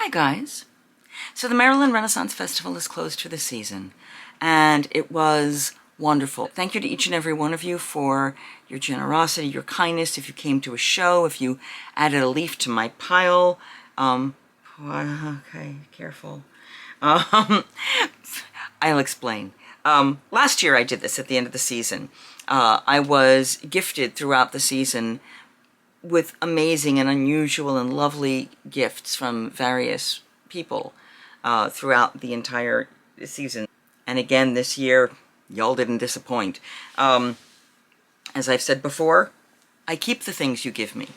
Hi guys. So the Maryland Renaissance Festival is closed for the season, and it was wonderful. Thank you to each and every one of you for your generosity, your kindness. If you came to a show, if you added a leaf to my pile, okay, careful. I'll explain. Last year I did this at the end of the season. I was gifted throughout the season with amazing and unusual and lovely gifts from various people throughout the entire season. And again, this year, y'all didn't disappoint. As I've said before, I keep the things you give me.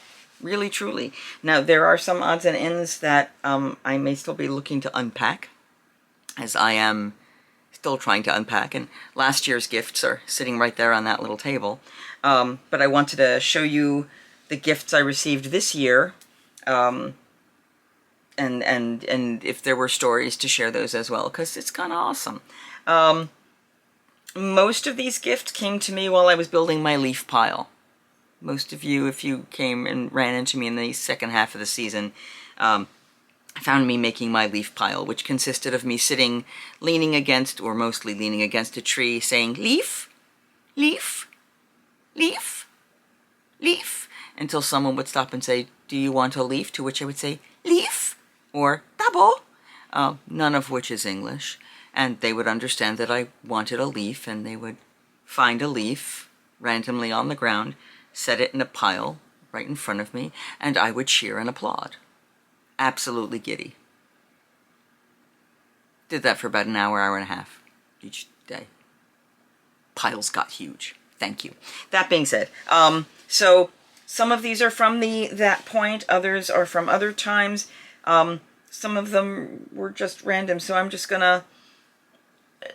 Really, truly. Now, there are some odds and ends that I may still be looking to unpack, as I am still trying to unpack, and last year's gifts are sitting right there on that little table. But I wanted to show you the gifts I received this year, and if there were stories to share those as well, because it's kind of awesome. Most of these gifts came to me while I was building my leaf pile. Most of you, if you came and ran into me in the second half of the season, found me making my leaf pile, which consisted of me sitting, leaning against, or mostly leaning against a tree, saying, leaf, leaf, leaf, leaf, until someone would stop and say, do you want a leaf? To which I would say, leaf, or double, none of which is English. And they would understand that I wanted a leaf, and they would find a leaf randomly on the ground, set it in a pile right in front of me, and I would cheer and applaud. Absolutely giddy. Did that for about an hour, hour and a half each day. Piles got huge. Thank you. That being said, so some of these are from that point, others are from other times. Some of them were just random, so I'm just gonna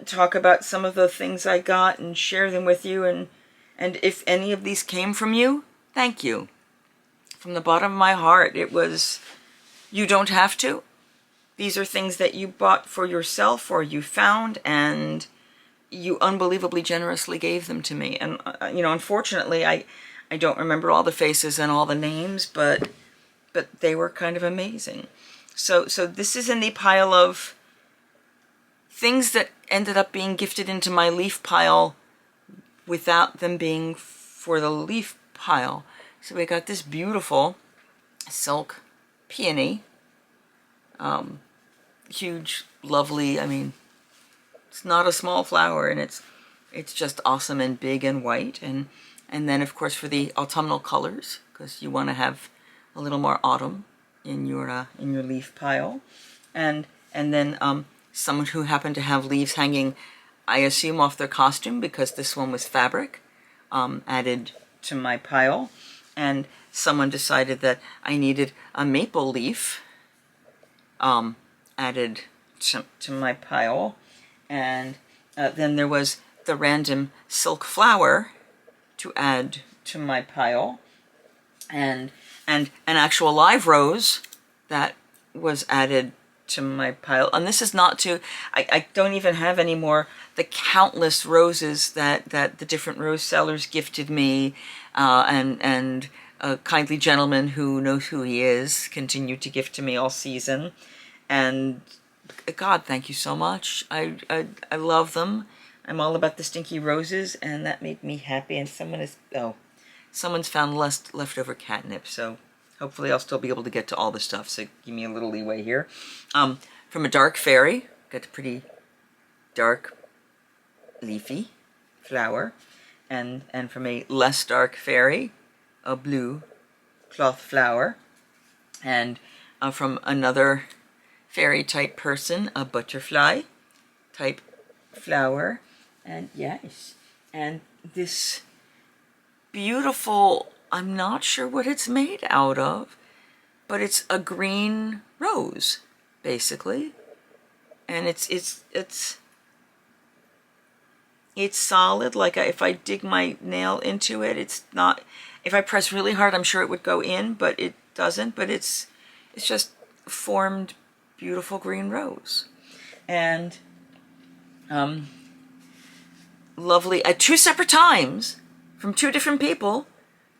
talk about some of the things I got and share them with you, and if any of these came from you, thank you. From the bottom of my heart, it was, you don't have to. These are things that you bought for yourself or you found, and you unbelievably generously gave them to me. And, you know, unfortunately, I don't remember all the faces and all the names, but they were kind of amazing. So this is in the pile of things that ended up being gifted into my leaf pile without them being for the leaf pile. So we got this beautiful silk peony. Huge, lovely, I mean, it's not a small flower, and it's just awesome and big and white. And then, of course, for the autumnal colors, because you want to have a little more autumn in your leaf pile. And then someone who happened to have leaves hanging, I assume off their costume, because this one was fabric, added to my pile. And someone decided that I needed a maple leaf added to my pile. And then there was the random silk flower to add to my pile, and an actual live rose that was added to my pile. And this is not to, I don't even have any more the countless roses that the different rose sellers gifted me, and a kindly gentleman who knows who he is continued to gift to me all season. And God, thank you so much. I love them. I'm all about the stinky roses, and that made me happy. And someone's found leftover catnip, so hopefully I'll still be able to get to all the stuff, so give me a little leeway here. From a dark fairy, got a pretty dark leafy flower, and from a less dark fairy, a blue cloth flower, and from another fairy type person, a butterfly type flower, and yes, and this beautiful, I'm not sure what it's made out of, but it's a green rose, basically. And it's solid. Like, if I dig my nail into it, it's not, if I press really hard, I'm sure it would go in, but it doesn't. But it's just formed beautiful green rose. And lovely, at two separate times, from two different people,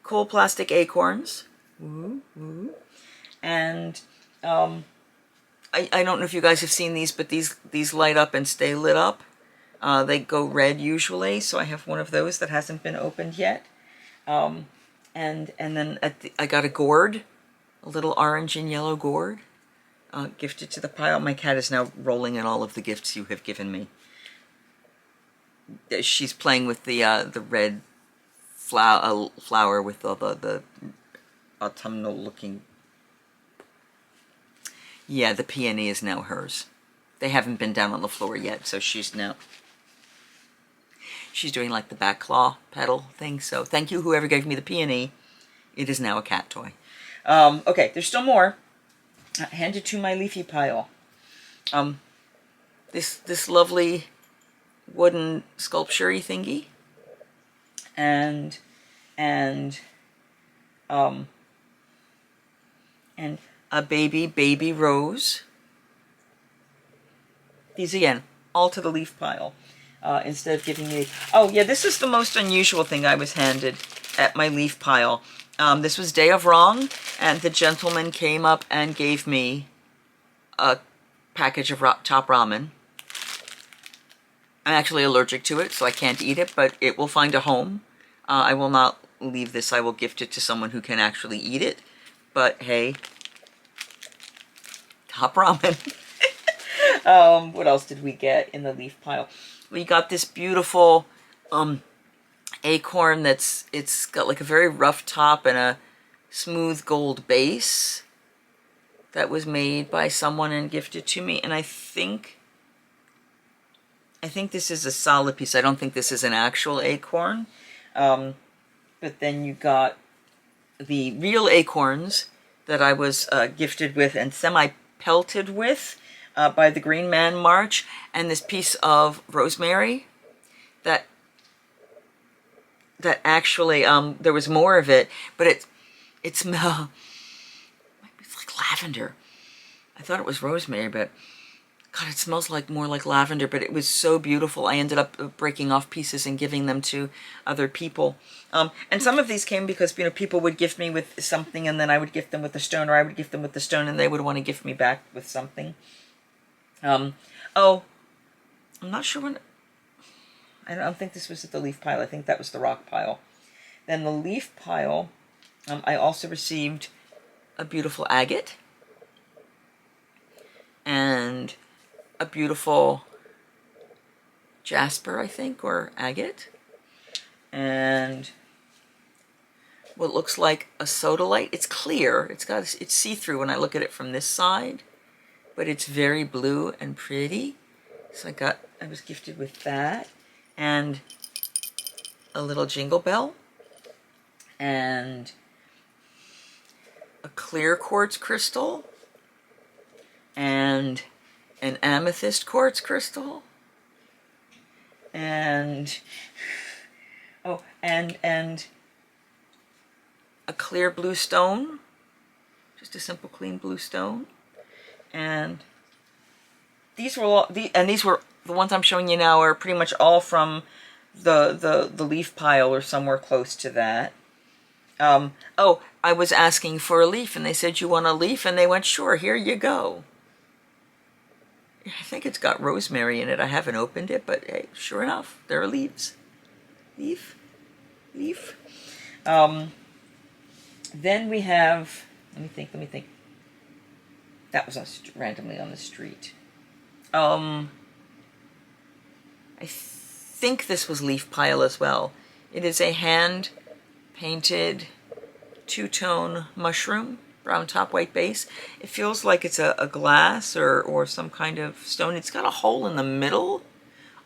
cool plastic acorns. Woo, woo. And I don't know if you guys have seen these, but these light up and stay lit up. They go red usually, so I have one of those that hasn't been opened yet. And then I got a gourd, a little orange and yellow gourd, gifted to the pile. My cat is now rolling in all of the gifts you have given me. She's playing with the red flower with all the autumnal looking. Yeah, the peony is now hers. They haven't been down on the floor yet, so she's doing like the back claw pedal thing. So thank you, whoever gave me the peony. It is now a cat toy. Okay, there's still more. Handed to my leafy pile. This lovely wooden sculpture-y thingy, and a baby rose. These again, all to the leaf pile. Instead of giving me, oh yeah, this is the most unusual thing I was handed at my leaf pile. This was Day of Wrong, and the gentleman came up and gave me a package of top ramen. I'm actually allergic to it, so I can't eat it, but it will find a home. I will not leave this. I will gift it to someone who can actually eat it. But hey, top ramen. What else did we get in the leaf pile? We got this beautiful acorn it's got like a very rough top and a smooth gold base that was made by someone and gifted to me. And I think this is a solid piece. I don't think this is an actual acorn. But then you got the real acorns that I was gifted with and semi-pelted with by the Green Man March, and this piece of rosemary that actually, there was more of it, but it smells, it's like lavender. I thought it was rosemary, but God, it smells like more like lavender, but it was so beautiful. I ended up breaking off pieces and giving them to other people. And some of these came because, people would gift me with something, and then I would gift them with the stone, or I would gift them with the stone, and they would want to gift me back with something. Oh, I'm not sure when. I don't think this was at the leaf pile. I think that was the rock pile. Then the leaf pile, I also received a beautiful agate and a beautiful jasper, I think, or agate, and what looks like a sodalite. It's clear. It's see-through when I look at it from this side, but it's very blue and pretty. So I was gifted with that, and a little jingle bell, and a clear quartz crystal, and an amethyst quartz crystal, and and a clear blue stone, just a simple clean blue stone. And these were all these were the ones I'm showing you now are pretty much all from the leaf pile or somewhere close to that. Oh, I was asking for a leaf, and they said, "You want a leaf?" And they went, "Sure, here you go." I think it's got rosemary in it. I haven't opened it, but hey, sure enough, there are leaves. Leaf. Then we have, let me think. That was randomly on the street. I think this was leaf pile as well. It is a hand-painted two-tone mushroom, brown top, white base. It feels like it's a glass or some kind of stone. It's got a hole in the middle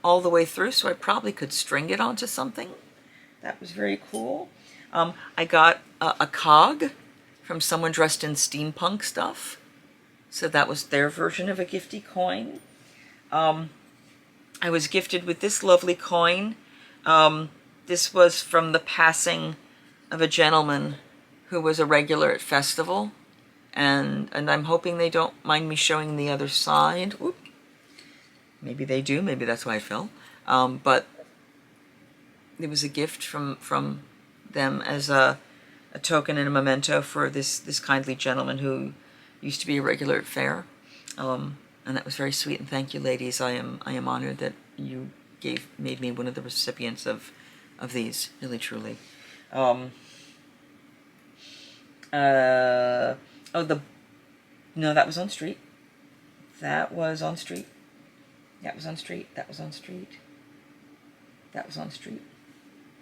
all the way through, so I probably could string it onto something. That was very cool. I got a cog from someone dressed in steampunk stuff. So that was their version of a gifty coin. I was gifted with this lovely coin. This was from the passing of a gentleman who was a regular at festival. And I'm hoping they don't mind me showing the other side. Oop. Maybe they do. Maybe that's why I fell. But it was a gift from them as a token and a memento for this kindly gentleman who used to be a regular at fair. And that was very sweet, and thank you, ladies. I am honored that you made me one of the recipients of these, really truly. Oh, no, that was on street. That was on street. That was on street. That was on street. That was on street.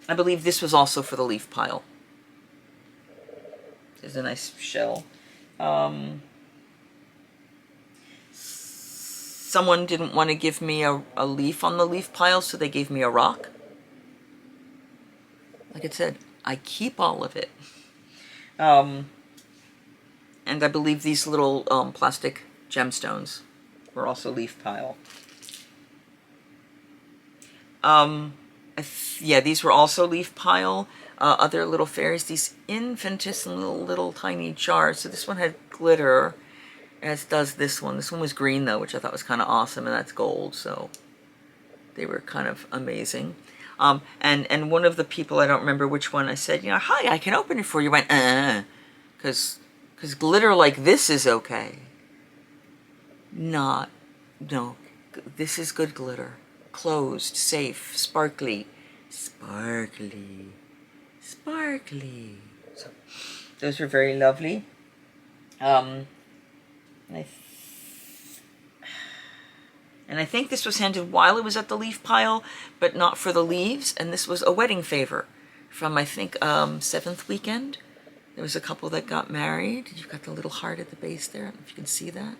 I believe this was also for the leaf pile. There's a nice shell. Someone didn't want to give me a leaf on the leaf pile, so they gave me a rock. Like I said, I keep all of it. And I believe these little plastic gemstones were also leaf pile. Yeah, these were also leaf pile. Other little fairies, these infinitesimal little tiny jars. So this one had glitter, as does this one. This one was green though, which I thought was kind of awesome, and that's gold, so they were kind of amazing. And one of the people, I don't remember which one, I said, you know, hi, I can open it for you. Went, because glitter like this is okay. No, this is good glitter. Closed, safe, sparkly, sparkly, sparkly. So those were very lovely. And I think this was handed while it was at the leaf pile, but not for the leaves. And this was a wedding favor from, I think, 7th weekend. There was a couple that got married. You've got the little heart at the base there. I don't know if you can see that.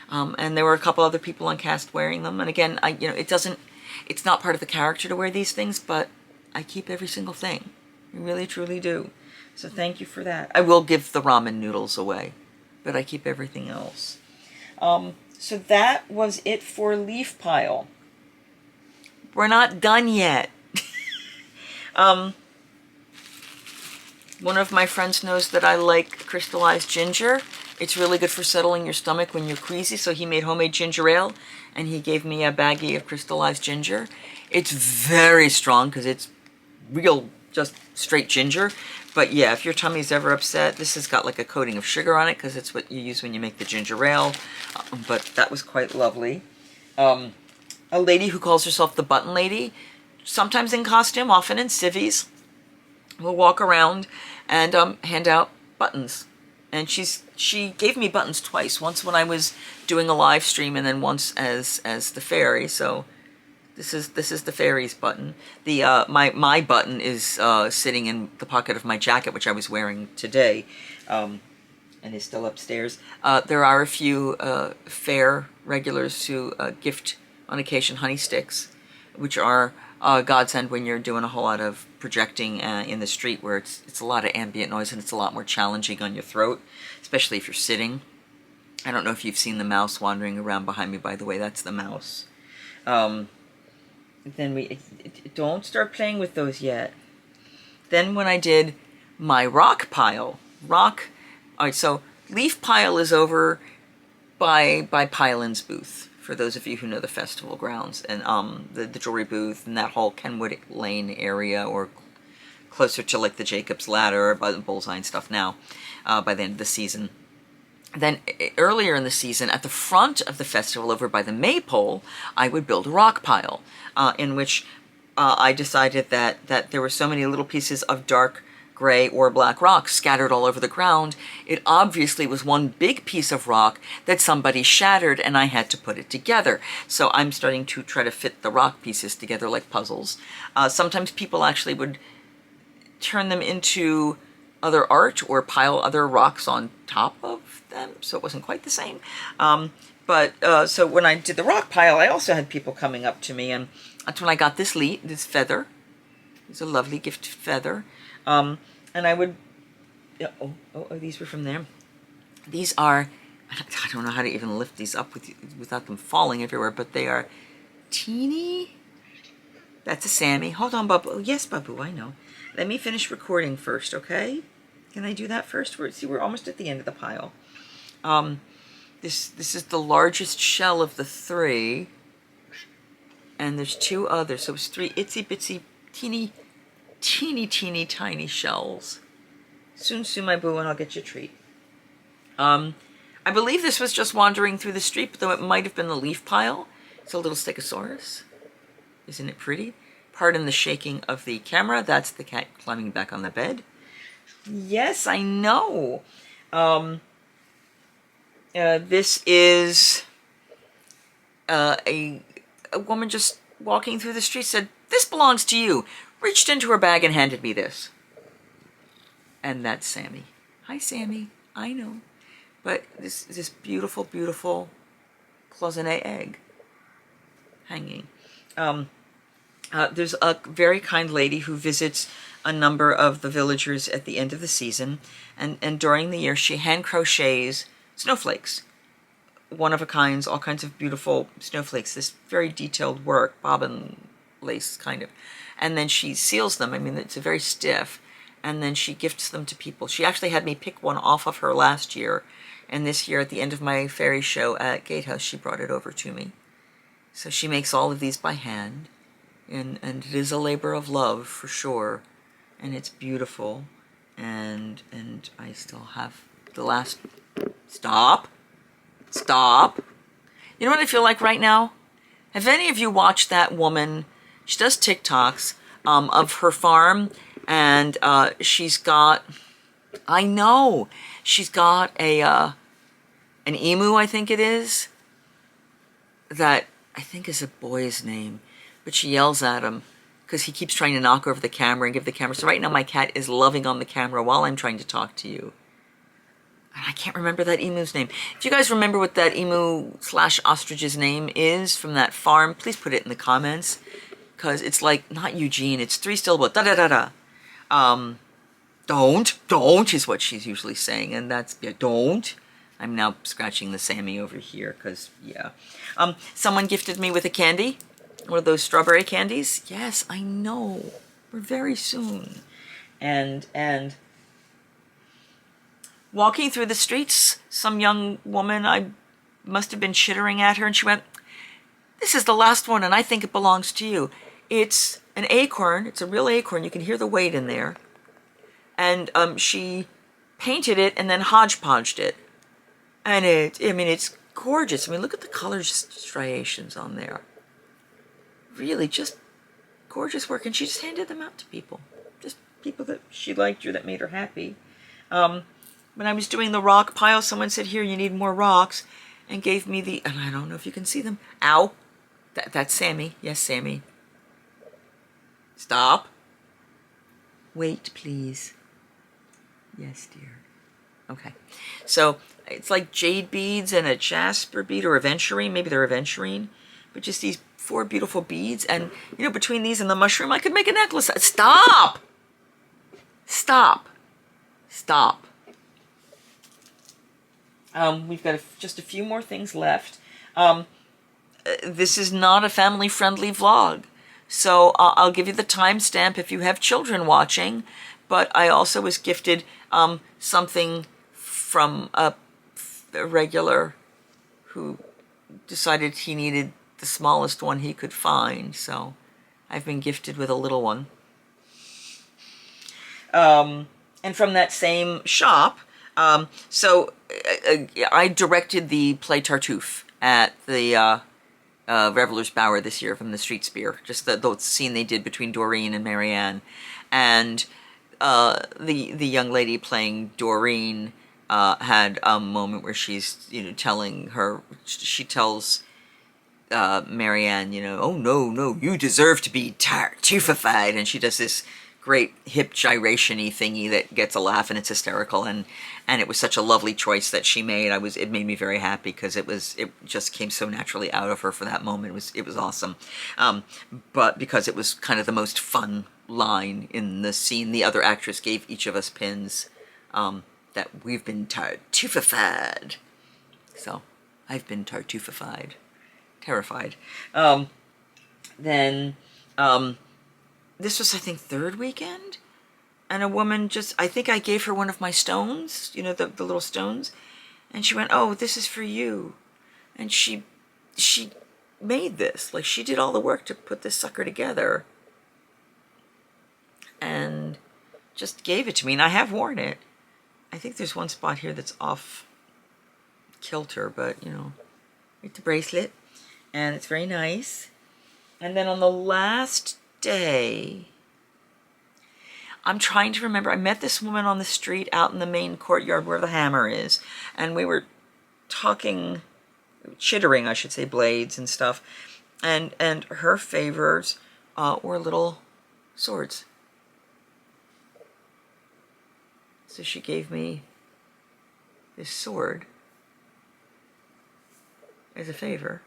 And there were a couple other people on cast wearing them. And again, it's not part of the character to wear these things, but I keep every single thing. I really, truly do. So thank you for that. I will give the ramen noodles away, but I keep everything else. So that was it for leaf pile. We're not done yet. One of my friends knows that I like crystallized ginger. It's really good for settling your stomach when you're queasy, so he made homemade ginger ale, and he gave me a baggie of crystallized ginger. It's very strong because it's real, just straight ginger. But yeah, if your tummy's ever upset, this has got like a coating of sugar on it because it's what you use when you make the ginger ale. But that was quite lovely. A lady who calls herself the Button Lady, sometimes in costume, often in civvies, will walk around and hand out buttons. And she gave me buttons twice. Once when I was doing a live stream, and then once as the fairy. So this is the fairy's button. The my button is sitting in the pocket of my jacket, which I was wearing today, and is still upstairs. There are a few fair regulars who gift on occasion honey sticks, which are godsend when you're doing a whole lot of projecting in the street where it's a lot of ambient noise and it's a lot more challenging on your throat, especially if you're sitting. I don't know if you've seen the mouse wandering around behind me, by the way. That's the mouse. Then don't start playing with those yet. Then when I did my rock pile, all right, so leaf pile is over by Pylin's booth, for those of you who know the festival grounds, and the jewelry booth and that whole Kenwood Lane area, or closer to like the Jacob's Ladder, by the Bullseye and stuff now, by the end of the season. Then earlier in the season, at the front of the festival over by the Maypole, I would build a rock pile, in which I decided that there were so many little pieces of dark gray or black rock scattered all over the ground. It obviously was one big piece of rock that somebody shattered, and I had to put it together. So I'm starting to try to fit the rock pieces together like puzzles. Sometimes people actually would turn them into other art or pile other rocks on top of them, so it wasn't quite the same. So when I did the rock pile, I also had people coming up to me, and that's when I got this feather. It's a lovely gift feather. And I would, these were from there. These are, I don't know how to even lift these up without them falling everywhere, but they are teeny. That's a Sammy. Hold on, Babu. Oh, yes, Babu, I know. Let me finish recording first, okay? Can I do that first? We're almost at the end of the pile. This is the largest shell of the 3. And there's 2 others, so it's 3 itsy bitsy teeny tiny shells. Soon, my boo, and I'll get you a treat. I believe this was just wandering through the street, though it might have been the leaf pile. It's a little Stegosaurus. Isn't it pretty? Pardon the shaking of the camera. That's the cat climbing back on the bed. Yes, I know. This is a woman just walking through the street, said, "This belongs to you." Reached into her bag and handed me this. And that's Sammy. Hi, Sammy. I know. But this beautiful, beautiful cloisonne egg hanging. There's a very kind lady who visits a number of the villagers at the end of the season, and during the year she hand crochets snowflakes, one of a kinds, all kinds of beautiful snowflakes, this very detailed work, bobbin lace kind of, and then she seals them. I mean, it's very stiff, and then she gifts them to people. She actually had me pick one off of her last year, and this year at the end of my fairy show at Gatehouse, she brought it over to me. So she makes all of these by hand, and it is a labor of love for sure, and it's beautiful, and I still have the last. Stop. You know what I feel like right now? Have any of you watched that woman? She does TikToks of her farm, and she's got, I know, she's got an emu, I think it is, that I think is a boy's name, but she yells at him because he keeps trying to knock over the camera and give the camera. So right now my cat is loving on the camera while I'm trying to talk to you. And I can't remember that emu's name. If you guys remember what that emu/ostrich's name is from that farm, please put it in the comments. Because it's like, not Eugene, it's 3 syllables. Da-da-da-da. Don't is what she's usually saying. And that's, yeah, don't. I'm now scratching the Sammy over here because, yeah. Someone gifted me with a candy. One of those strawberry candies. Yes, I know. We're very soon. And walking through the streets, some young woman, I must have been chittering at her, and she went, "This is the last one, and I think it belongs to you." It's an acorn. It's a real acorn. You can hear the weight in there. And she painted it and then hodgepodged it. And it's gorgeous. I mean, look at the color striations on there. Really, just gorgeous work. And she just handed them out to people. Just people that she liked or that made her happy. When I was doing the rock pile, someone said, "Here, you need more rocks," and gave me the, and I don't know if you can see them. Ow. That's Sammy. Yes, Sammy. Stop. Wait, please. Yes, dear. Okay. So it's like jade beads and a jasper bead or aventurine. Maybe they're aventurine. But just these 4 beautiful beads. And, between these and the mushroom, I could make a necklace. Stop! Stop. Stop. We've got just a few more things left. This is not a family-friendly vlog, so I'll give you the timestamp if you have children watching, but I also was gifted something from a regular who decided he needed the smallest one he could find, so I've been gifted with a little one. And from that same shop, so I directed the play Tartuffe at the Revelers Bower this year from the Street Spear, just the scene they did between Doreen and Marianne. And the young lady playing Doreen had a moment where she's, telling her, she tells Marianne, "Oh, no, you deserve to be Tartuffified," and she does this great hip gyration-y thingy that gets a laugh, and it's hysterical, and it was such a lovely choice that she made. It made me very happy because it just came so naturally out of her for that moment. It was awesome. But because it was kind of the most fun line in the scene, the other actress gave each of us pins that we've been Tartuffified. So I've been Tartuffified. Terrified. Then this was, I think, 3rd weekend, and a woman I think I gave her one of my stones, the little stones, and she went, "Oh, this is for you," and she made this, like she did all the work to put this sucker together, and just gave it to me, and I have worn it. I think there's one spot here that's off kilter, but you know, it's a bracelet, and it's very nice. And then on the last day, I'm trying to remember, I met this woman on the street out in the main courtyard where the hammer is, and we were talking, chittering, I should say, blades and stuff, and her favors were little swords. So she gave me this sword as a favor.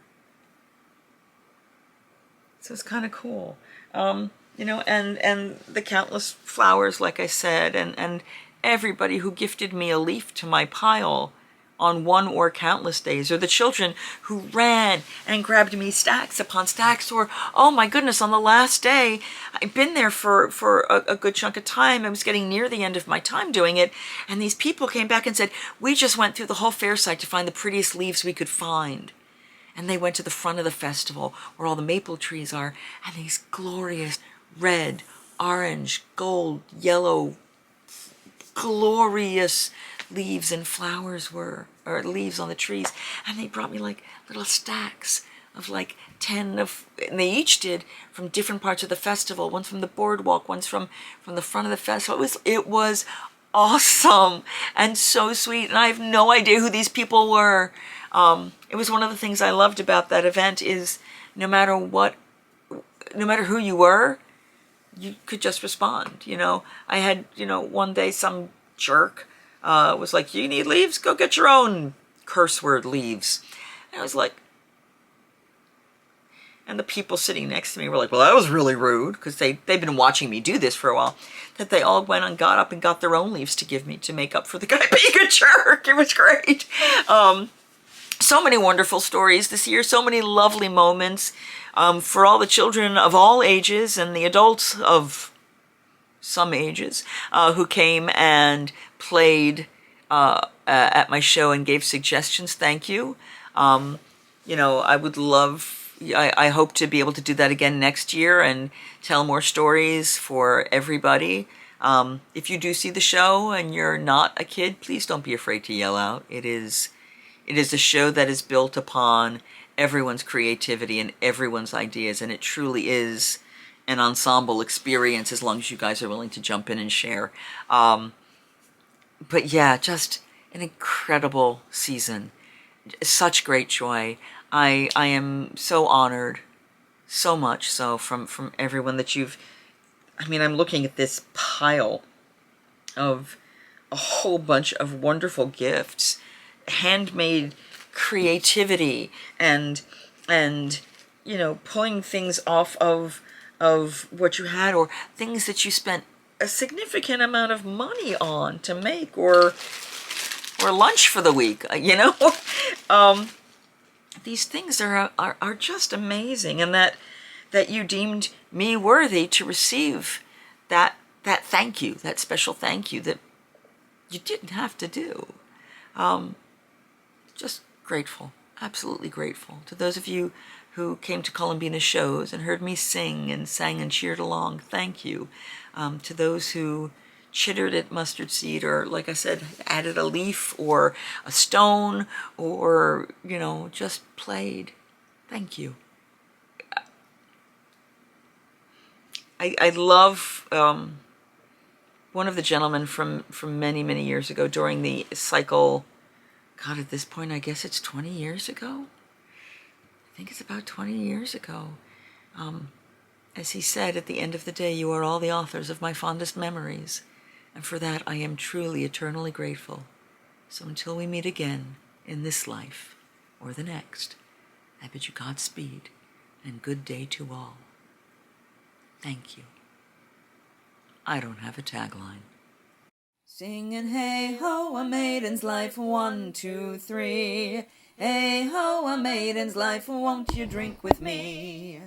So it's kind of cool. You know, and the countless flowers, like I said, and everybody who gifted me a leaf to my pile on one or countless days, or the children who ran and grabbed me stacks upon stacks, or, oh my goodness, on the last day, I've been there for a good chunk of time. I was getting near the end of my time doing it, and these people came back and said, we just went through the whole fair site to find the prettiest leaves we could find. And they went to the front of the festival where all the maple trees are, and these glorious red, orange, gold, yellow, glorious leaves and flowers were, or leaves on the trees. And they brought me like little stacks of like 10 of, and they each did from different parts of the festival. One's from the boardwalk, one's from the front of the festival. It was awesome and so sweet. And I have no idea who these people were. It was one of the things I loved about that event is no matter who you were, you could just respond, you know. I had, you know, one day some jerk was like, you need leaves? Go get your own curse word leaves. And I was like, and the people sitting next to me were like, well, that was really rude, because they've been watching me do this for a while, that they all went and got up and got their own leaves to give me to make up for the guy being a jerk. It was great. So many wonderful stories this year, so many lovely moments for all the children of all ages and the adults of some ages who came and played at my show and gave suggestions. Thank you. You know, I would love, I hope to be able to do that again next year and tell more stories for everybody. If you do see the show and you're not a kid, please don't be afraid to yell out. It is a show that is built upon everyone's creativity and everyone's ideas, and it truly is an ensemble experience as long as you guys are willing to jump in and share. But yeah, just an incredible season. Such great joy. I am so honored, so much so, from everyone that you've... I mean, I'm looking at this pile of a whole bunch of wonderful gifts, handmade creativity, and you know, pulling things off of what you had, or things that you spent a significant amount of money on to make, or lunch for the week, you know. These things are just amazing, and that you deemed me worthy to receive that thank you, that special thank you that you didn't have to do. Just grateful, absolutely grateful to those of you who came to Columbina shows and heard me sing and sang and cheered along. Thank you. To those who chittered at Mustard Seed, or, like I said, added a leaf or a stone, or, you know, just played. Thank you. I love one of the gentlemen from many, many years ago during the cycle. God, at this point, I guess it's 20 years ago. I think it's about 20 years ago. As he said, at the end of the day, you are all the authors of my fondest memories. And for that, I am truly, eternally grateful. So until we meet again in this life or the next, I bid you Godspeed and good day to all. Thank you. I don't have a tagline. Singing hey ho, a maiden's life, 1, 2, 3. Hey ho, a maiden's life, won't you drink with me?